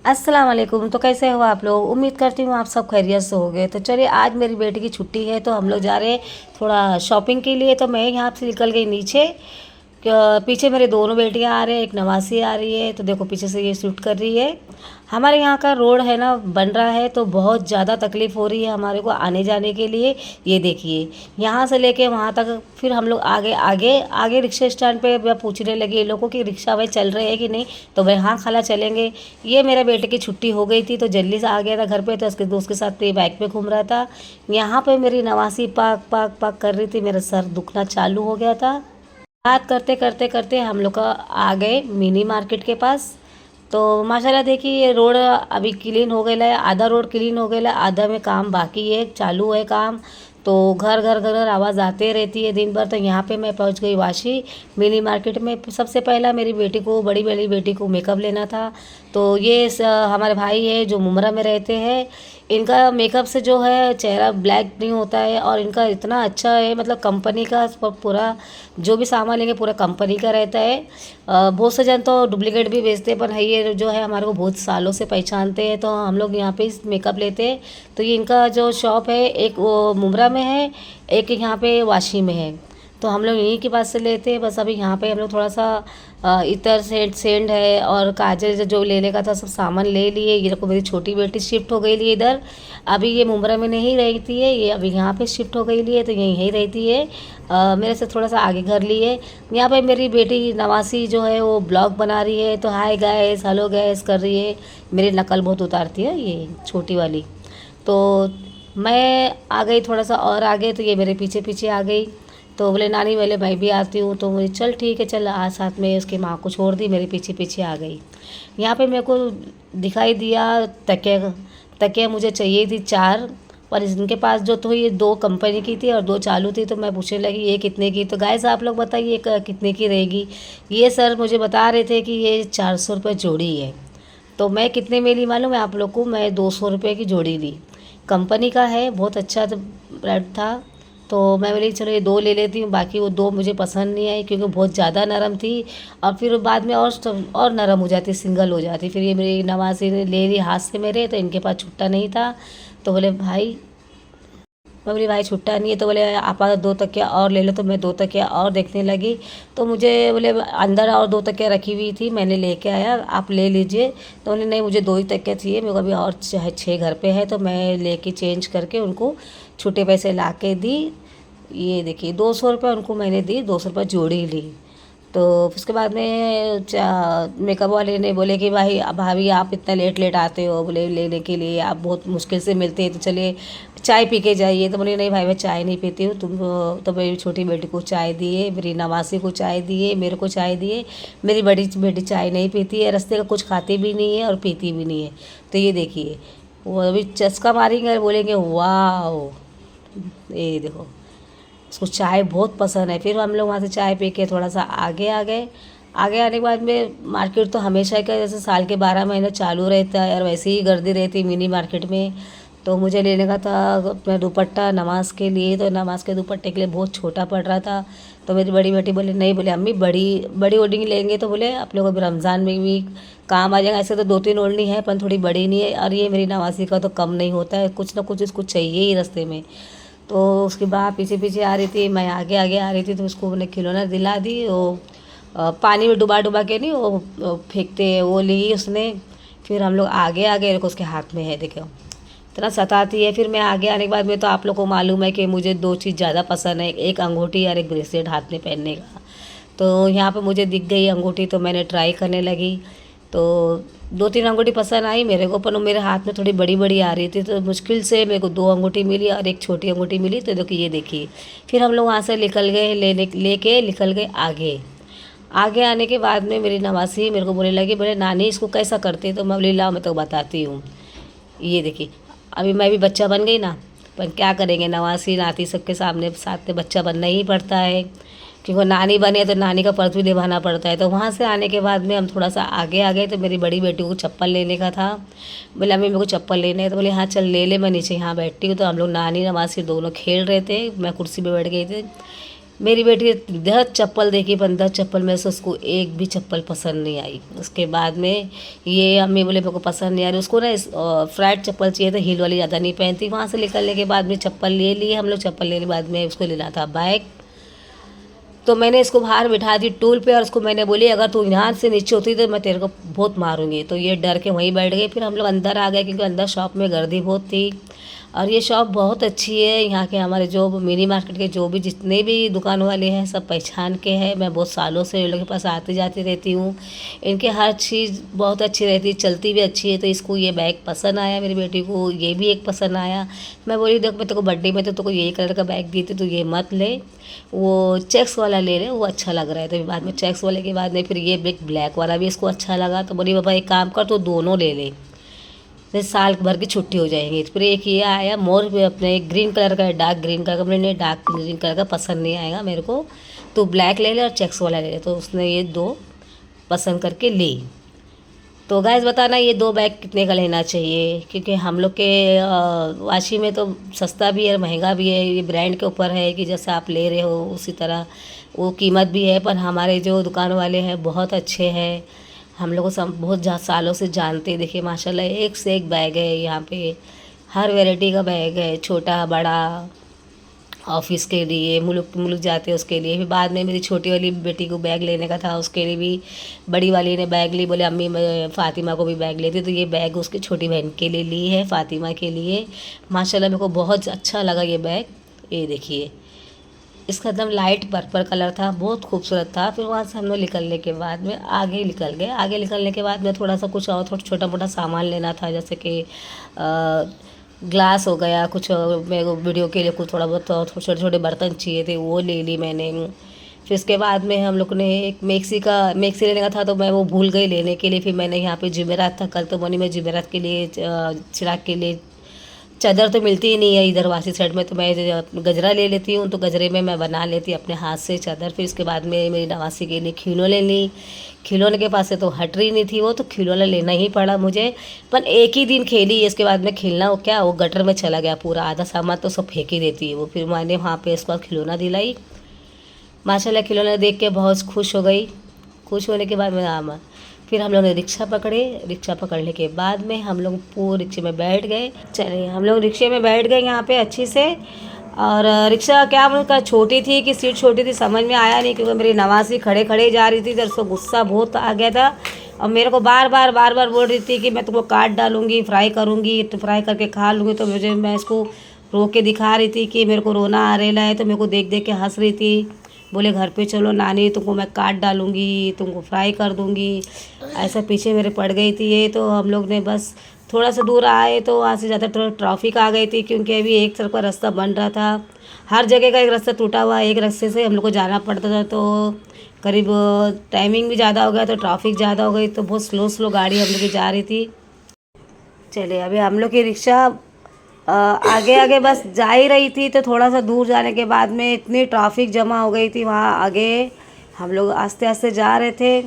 अस्सलाम वालेकुम। तो कैसे हो आप लोग? उम्मीद करती हूँ आप सब खैरियत से होंगे। तो चलिए, आज मेरी बेटी की छुट्टी है तो हम लोग जा रहे हैं थोड़ा शॉपिंग के लिए। तो मैं यहाँ से निकल गई नीचे। पीछे मेरे दोनों बेटियाँ आ रहे हैं, एक नवासी आ रही है। तो देखो पीछे से ये शूट कर रही है। हमारे यहाँ का रोड है ना, बन रहा है तो बहुत ज़्यादा तकलीफ़ हो रही है हमारे को आने जाने के लिए। ये देखिए, यहाँ से लेके वहाँ तक। फिर हम लोग आगे आगे आगे रिक्शा स्टैंड पे मैं पूछने लगी लोगों की रिक्शा भाई चल रहे हैं कि नहीं। तो भाई हाँ खाला चलेंगे। ये मेरे बेटे की छुट्टी हो गई थी तो जल्दी से आ गया था घर पे। तो उसके दोस्त के साथ ये बाइक पे घूम रहा था। यहाँ पे मेरी नवासी पाक पाक पाक कर रही थी, मेरा सर दुखना चालू हो गया था। बात करते करते करते हम लोग का आ गए मिनी मार्केट के पास। तो माशाल्लाह देखिए, ये रोड अभी क्लीन हो गया है, आधा रोड क्लीन हो गया है, आधा में काम बाकी है, चालू है काम। तो घर घर घर घर आवाज़ आते रहती है दिन भर। तो यहाँ पे मैं पहुँच गई वाशी मिनी मार्केट में। सबसे पहला मेरी बेटी को, बड़ी वाली बेटी को मेकअप लेना था। तो ये हमारे भाई है जो मुमरा में रहते हैं। इनका मेकअप से जो है चेहरा ब्लैक नहीं होता है और इनका इतना अच्छा है, मतलब कंपनी का पूरा जो भी सामान लेंगे पूरा कंपनी का रहता है। बहुत से जन तो डुप्लीकेट भी बेचते हैं, पर है ये जो है हमारे को बहुत सालों से पहचानते हैं तो हम लोग यहाँ पे मेकअप लेते हैं। तो ये इनका जो शॉप है, एक वो मुमरा में है, एक यहाँ पे वाशी में है। तो हम लोग यहीं के पास से लेते हैं। बस अभी यहाँ पे हम लोग थोड़ा सा इतर सेंड है और काजल जो लेने का था सब सामान ले लिए। ये देखो मेरी छोटी बेटी शिफ्ट हो गई ली इधर। अभी ये मुमरा में नहीं रहती है, ये अभी यहाँ पे शिफ्ट हो गई ली है तो यहीं रहती है। मेरे से थोड़ा सा आगे घर लिए। यहाँ पे मेरी बेटी नवासी जो है वो ब्लॉग बना रही है। तो हाय गैस, हेलो गैस कर रही है। मेरी नकल बहुत उतारती है ये छोटी वाली। तो मैं आ गई थोड़ा सा और आगे, तो ये मेरे पीछे पीछे आ गई। तो बोले नानी वाले मैं भी आती हूँ। तो मुझे चल ठीक है चल आ साथ में। उसकी माँ को छोड़ दी, मेरे पीछे पीछे आ गई। यहाँ पे मेरे को दिखाई दिया तकिया। तकिया मुझे चाहिए थी 4, पर इनके पास जो तो ये 2 कंपनी की थी और 2 चालू थी। तो मैं पूछने लगी ये कितने की। तो गाइस आप लोग बताइए कितने की रहेगी। ये सर मुझे बता रहे थे कि ये 400 रुपये जोड़ी है। तो मैं कितने में ली मालूम है आप लोग को? मैं 200 रुपये की जोड़ी ली। कंपनी का है, बहुत अच्छा ब्रांड था। तो मैं बोली चलो ये 2 ले लेती हूँ। बाकी वो 2 मुझे पसंद नहीं आई क्योंकि बहुत ज़्यादा नरम थी और फिर बाद में और नरम हो जाती, सिंगल हो जाती। फिर ये मेरी नवासी ने ले ली हाथ से मेरे, तो इनके पास छुट्टा नहीं था। तो बोले भाई, मैं बोली भाई छुट्टा नहीं है। तो बोले आप 2 तकिया और ले लो। तो मैं 2 तकिया और देखने लगी। तो मुझे बोले अंदर और 2 तकिया रखी हुई थी, मैंने लेके आया, आप ले लीजिए। तो बोले नहीं मुझे 2 ही तकिया चाहिए, मेरे को अभी और 6 घर पे है। तो मैं लेके चेंज करके उनको छुट्टे पैसे ला के दी। ये देखिए 200 रुपये उनको मैंने दी, 200 रुपये जोड़ी ली। तो उसके बाद में मेकअप वाले ने बोले कि भाई भाभी आप इतना लेट लेट आते हो बोले लेने के लिए, आप बहुत मुश्किल से मिलते हैं तो चलिए चाय पी के जाइए। तो बोले नहीं भाई मैं चाय नहीं पीती हूँ। तुम तो मेरी छोटी बेटी को चाय दिए, मेरी नवासी को चाय दिए, मेरे को चाय दिए। मेरी बड़ी बेटी चाय नहीं पीती है, रास्ते का कुछ खाती भी नहीं है और पीती भी नहीं है। तो ये देखिए वो अभी चस्का मारेंगे और बोलेंगे वाह, ये देखो उसको चाय बहुत पसंद है। फिर हम लोग वहाँ से चाय पी के थोड़ा सा आगे आ गए। आगे आने के बाद में मार्केट तो हमेशा का जैसे साल के 12 महीने चालू रहता है और वैसे ही गर्दी रहती है मिनी मार्केट में। तो मुझे लेने का था अपना दुपट्टा नमाज के लिए। तो नमाज के दुपट्टे के लिए बहुत छोटा पड़ रहा था। तो मेरी बड़ी बेटी बोले नहीं, बोले अम्मी बड़ी बड़ी ओढ़नी लेंगे तो बोले आप लोग अभी रमज़ान में भी काम आ जाएगा। ऐसे तो 2-3 ओढ़नी है पर थोड़ी बड़ी नहीं है और ये मेरी नवासी का तो कम नहीं होता है, कुछ ना कुछ इसको चाहिए ही रास्ते में। तो उसके बाद पीछे पीछे आ रही थी, मैं आगे आगे आ रही थी। तो उसको मैंने खिलौना दिला दी। वो पानी में डुबा डुबा के नहीं वो फेंकते हैं, वो ली उसने। फिर हम लोग आगे आ गए, देखो उसके हाथ में है, देखो इतना सताती है। फिर मैं आगे आने के बाद में तो आप लोग को मालूम है कि मुझे 2 चीज़ ज़्यादा पसंद है, एक अंगूठी और एक ब्रेसलेट हाथ में पहनने का। तो यहाँ पे मुझे दिख गई अंगूठी तो मैंने ट्राई करने लगी। तो 2-3 अंगूठी पसंद आई मेरे को, पर वो मेरे हाथ में थोड़ी बड़ी बड़ी आ रही थी। तो मुश्किल से मेरे को 2 अंगूठी मिली और एक छोटी अंगूठी मिली। तो देखिए ये देखिए, फिर हम लोग वहाँ से निकल गए, लेके निकल गए आगे। आगे आने के बाद में मेरी नवासी मेरे को बोलने लगी, बोले नानी इसको कैसा करते। तो मैं बोली लाओ मैं तो बताती हूँ। ये देखिए अभी मैं भी बच्चा बन गई ना, पर क्या करेंगे, नवासी नाती सबके सामने साथ में बच्चा बनना ही पड़ता है। क्योंकि नानी बने तो नानी का फर्ज भी निभाना पड़ता है। तो वहाँ से आने के बाद में हम थोड़ा सा आगे आ गए। तो मेरी बड़ी बेटी को चप्पल लेने का था। बोले अम्मी मेरे को चप्पल लेने है। तो बोले हाँ चल ले ले, मैं नीचे यहाँ बैठती हूँ। तो हम लोग नानी नवासी दोनों खेल रहे थे, मैं कुर्सी पे बैठ गई थी। मेरी बेटी 10 चप्पल देखी, 15 चप्पल में से उसको एक भी चप्पल पसंद नहीं आई। उसके बाद में ये अम्मी बोले मेरे को पसंद नहीं आ रही, उसको ना फ्लैट चप्पल चाहिए था, हील वाली ज़्यादा नहीं पहनती। वहाँ से निकलने के बाद में चप्पल ले लिए हम लोग। चप्पल लेने के बाद में उसको लेना था बैग, तो मैंने इसको बाहर बिठा दी टूल पे और उसको मैंने बोली अगर तू यहाँ से नीचे होती तो मैं तेरे को बहुत मारूंगी। तो ये डर के वहीं बैठ गई। फिर हम लोग अंदर आ गए क्योंकि अंदर शॉप में गर्दी बहुत थी। और ये शॉप बहुत अच्छी है। यहाँ के हमारे जो मिनी मार्केट के जो भी जितने भी दुकान वाले हैं सब पहचान के हैं। मैं बहुत सालों से इन लोगों के पास आती जाती रहती हूँ। इनके हर चीज़ बहुत अच्छी रहती है, चलती भी अच्छी है। तो इसको ये बैग पसंद आया, मेरी बेटी को ये भी एक पसंद आया। मैं बोली देख मैं तेरे को बर्थडे में तो तेरे को यही कलर का बैग दी थी, तो ये मत ले, वो चेक्स वाला ले ले, वो अच्छा लग रहा है। तो बाद में चेक्स वाले के बाद में फिर ये ब्लैक वाला भी इसको अच्छा लगा। तो बोली बाबा एक काम कर तो दोनों ले ले, फिर साल भर की छुट्टी हो जाएंगी। फिर एक ये आया मोर पे अपने ग्रीन कलर का, डार्क ग्रीन कलर का। मैंने डार्क ग्रीन कलर का पसंद नहीं आएगा मेरे को, तो ब्लैक ले ले और चेक्स वाला ले ले। तो उसने ये दो पसंद करके ली। तो गाइस बताना ये दो बैग कितने का लेना चाहिए, क्योंकि हम लोग के वाशी में तो सस्ता भी है महंगा भी है। ये ब्रांड के ऊपर है कि जैसा आप ले रहे हो उसी तरह वो कीमत भी है। पर हमारे जो दुकान वाले हैं बहुत अच्छे हैं, हम लोग को सब बहुत सालों से जानते हैं। देखिए माशाल्लाह एक से एक बैग है यहाँ पे, हर वैरायटी का बैग है, छोटा बड़ा, ऑफिस के लिए, मुल्क मुल्क जाते हैं उसके लिए। फिर बाद में मेरी छोटी वाली बेटी को बैग लेने का था, उसके लिए भी बड़ी वाली ने बैग ली। बोले अम्मी मैं फ़ातिमा को भी बैग लेती, तो ये बैग उसकी छोटी बहन के लिए ली है, फ़ातिमा के लिए। माशाल्लाह मेरे को बहुत अच्छा लगा ये बैग। ये देखिए इसका एकदम लाइट पर्पल कलर था, बहुत खूबसूरत था। फिर वहाँ से हम लोग निकलने के बाद में आगे निकल गए। आगे निकलने के बाद में थोड़ा सा कुछ और थोड़ा छोटा मोटा सामान लेना था, जैसे कि ग्लास हो गया, कुछ मेरे को वीडियो के लिए कुछ थोड़ा बहुत छोटे छोटे बर्तन चाहिए थे, वो ले ली मैंने। फिर उसके बाद में हम लोग ने एक मैक्सी लेने का था, तो मैं वो भूल गई लेने के लिए। फिर मैंने यहाँ पे जुमेरात था कल, तो मनी मैं जुमेरात के लिए चिराग के लिए चादर तो मिलती ही नहीं है इधर वासी साइड में, तो मैं गजरा ले लेती हूँ। तो गजरे में मैं बना लेती अपने हाथ से चादर। फिर इसके बाद में मेरी नवासी के लिए खिलौने ली। खिलौने के पास से तो हट रही नहीं थी वो, तो खिलौना लेना ही पड़ा मुझे। पर एक ही दिन खेली, इसके बाद में खेलना वो क्या, वो गटर में चला गया पूरा, आधा सामान तो सब फेंक ही देती है वो। फिर मैंने वहाँ पे इसको खिलौना दिलाई। माशाल्लाह खिलौना देख के बहुत खुश हो गई। खुश होने के बाद मैं फिर हम लोग ने रिक्शा पकड़े। रिक्शा पकड़ने के बाद में हम लोग पूरे रिक्शे में बैठ गए। चलिए हम लोग रिक्शे में बैठ गए यहाँ पे अच्छे से। और रिक्शा क्या उनका छोटी थी कि सीट छोटी थी समझ में आया नहीं, क्योंकि मेरी नवासी खड़े खड़े जा रही थी, तो उसको गुस्सा बहुत आ गया था। और मेरे को बार बार बोल रही थी कि मैं तुमको काट डालूँगी, फ्राई करूँगी, तो फ्राई करके खा लूँगी। तो मैं इसको रो के दिखा रही थी कि मेरे को रोना आ रहा है, तो मेरे को देख देख के हंस रही थी। बोले घर पे चलो नानी, तुमको मैं काट डालूँगी, तुमको फ्राई कर दूँगी। ऐसा पीछे मेरे पड़ गई थी ये। तो हम लोग ने बस थोड़ा सा दूर आए तो वहाँ से ज़्यादा ट्रैफिक आ गई थी, क्योंकि अभी एक तरफ का रास्ता बन रहा था। हर जगह का एक रास्ता टूटा हुआ, एक रास्ते से हम लोग को जाना पड़ता था। तो करीब टाइमिंग भी ज़्यादा हो गया, तो ट्रैफिक ज़्यादा हो गई, तो बहुत स्लो गाड़ी हम लोग की जा रही थी। चलिए अभी हम लोग की रिक्शा आगे आगे बस जा ही रही थी, तो थोड़ा सा दूर जाने के बाद में इतनी ट्रैफिक जमा हो गई थी वहाँ आगे। हम लोग आस्ते आस्ते जा रहे थे।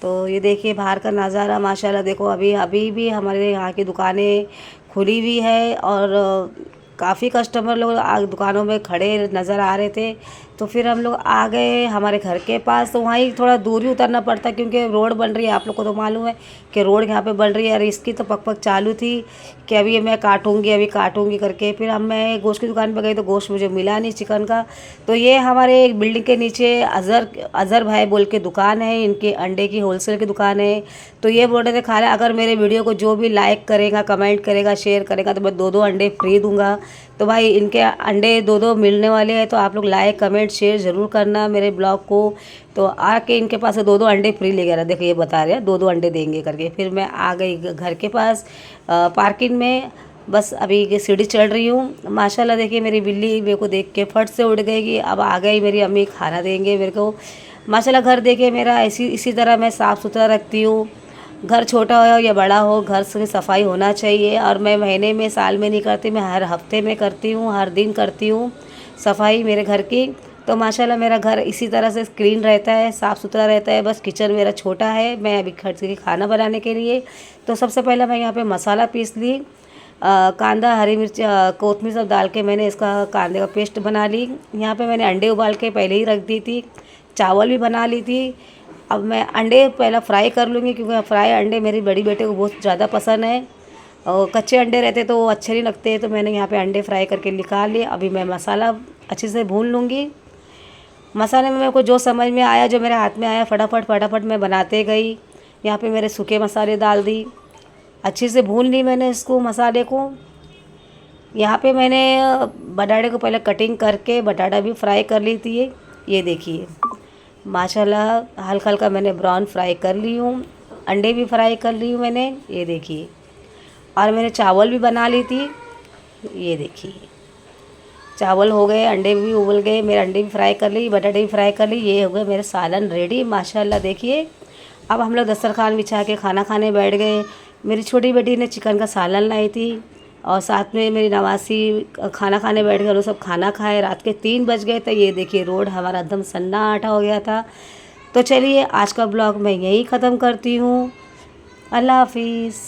तो ये देखिए बाहर का नज़ारा माशाल्लाह। देखो अभी भी हमारे यहाँ की दुकानें खुली हुई है और काफ़ी कस्टमर लोग दुकानों में खड़े नज़र आ रहे थे। तो फिर हम लोग आ गए हमारे घर के पास। तो वहीं थोड़ा दूर ही उतरना पड़ता, क्योंकि रोड बन रही है, आप लोग को तो मालूम है कि रोड यहाँ पे बन रही है। और इसकी तो पक चालू थी कि अभी मैं अभी काटूंगी करके। फिर हम मैं गोश्त की दुकान पर गई, तो गोश्त मुझे मिला नहीं चिकन का। तो ये हमारे एक बिल्डिंग के नीचे अज़हर भाई बोल के दुकान है, इनके अंडे की होलसेल की दुकान है। तो ये बोल रहे थे खा रहे अगर मेरे वीडियो को जो भी लाइक करेगा, कमेंट करेगा, शेयर करेगा, तो मैं 2 अंडे फ्री दूंगा। तो भाई इनके अंडे 2 मिलने वाले हैं, तो आप लोग लाइक कमेंट शेयर ज़रूर करना मेरे ब्लॉग को। तो आके इनके पास से 2 अंडे फ्री ले गया। देखो ये बता रहे हैं 2 अंडे देंगे करके। फिर मैं आ गई घर के पास पार्किंग में। बस अभी सीढ़ी चढ़ रही हूँ। माशाल्लाह देखिए मेरी बिल्ली मेरे को देख के फट से उड़ गई कि अब आ गई मेरी अम्मी, खाना देंगे मेरे को। माशाल्लाह घर देखिए मेरा इसी तरह मैं साफ़ सुथरा रखती हूँ। घर छोटा हो या बड़ा हो, घर से सफाई होना चाहिए। और मैं महीने में साल में नहीं करती, मैं हर हफ्ते में करती हूँ, हर दिन करती हूँ सफाई मेरे घर की। तो माशाल्लाह मेरा घर इसी तरह से क्लीन रहता है, साफ़ सुथरा रहता है। बस किचन मेरा छोटा है, मैं अभी खर्च की खाना बनाने के लिए। तो सबसे पहले मैं यहाँ पे मसाला पीस ली। कांदा, हरी मिर्च, कोतमीर सब डाल के मैंने इसका कांदे का पेस्ट बना ली। यहाँ पे मैंने अंडे उबाल के पहले ही रख दी थी, चावल भी बना ली थी। अब मैं अंडे पहले फ्राई कर लूँगी, क्योंकि फ्राई अंडे मेरी बड़ी बेटे को बहुत ज़्यादा पसंद है, और कच्चे अंडे रहते तो वो अच्छे नहीं लगते। तो मैंने यहाँ पे अंडे फ्राई करके निकाल लिए। अभी मैं मसाला अच्छे से भून लूँगी। मसाले में मेरे को जो समझ में आया, जो मेरे हाथ में आया, फटाफट मैं बनाते गई। यहाँ पे मेरे सूखे मसाले डाल दी, अच्छे से भून ली मैंने इसको, मसाले को। यहाँ पे मैंने बटाटे को पहले कटिंग करके बटाटा भी फ्राई कर ली थी। ये देखिए माशाल्लाह हल्का हल्का मैंने ब्राउन फ्राई कर ली हूँ। अंडे भी फ्राई कर ली हूँ मैंने, ये देखिए। और मैंने चावल भी बना ली थी, ये देखिए। चावल हो गए, अंडे भी उबल गए, मेरे अंडे भी फ्राई कर ली, बटाटे भी फ्राई कर ली। ये हो गए मेरे सालन रेडी माशाल्लाह। देखिए अब हम लोग दस्तरखान बिछा के खाना खाने बैठ गए। मेरी छोटी बेटी ने चिकन का सालन लाई थी, और साथ में मेरी नवासी खाना खाने बैठ गए। वो सब खाना खाए, रात के 3 बज गए। तो ये देखिए रोड हमारा एकदम सन्नाटा हो गया था। तो चलिए आज का ब्लॉग मैं यहीं ख़त्म करती हूँ। अल्लाह हाफिज़।